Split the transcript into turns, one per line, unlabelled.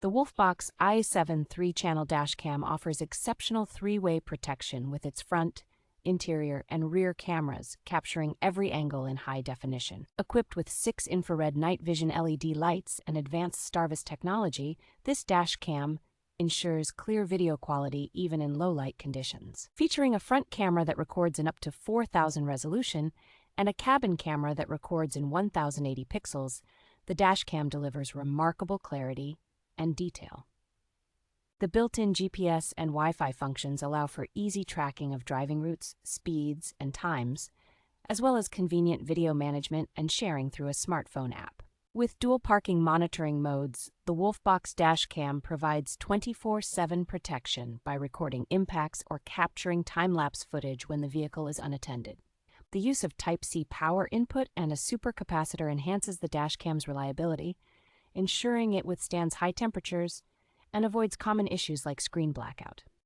The WOLFBOX i07 3-channel dashcam offers exceptional three-way protection with its front, interior, and rear cameras, capturing every angle in high definition. Equipped with 6 infrared night vision LED lights and advanced STARVIS technology, this dashcam ensures clear video quality even in low-light conditions. Featuring a front camera that records in up to 4,000 resolution and a cabin camera that records in 1,080 pixels, the dashcam delivers remarkable clarity and detail. The built-in GPS and Wi-Fi functions allow for easy tracking of driving routes, speeds, and times, as well as convenient video management and sharing through a smartphone app. With dual parking monitoring modes, the WOLFBOX dashcam provides 24/7 protection by recording impacts or capturing time-lapse footage when the vehicle is unattended. The use of Type-C power input and a supercapacitor enhances the dashcam's reliability, ensuring it withstands high temperatures and avoids common issues like screen blackout.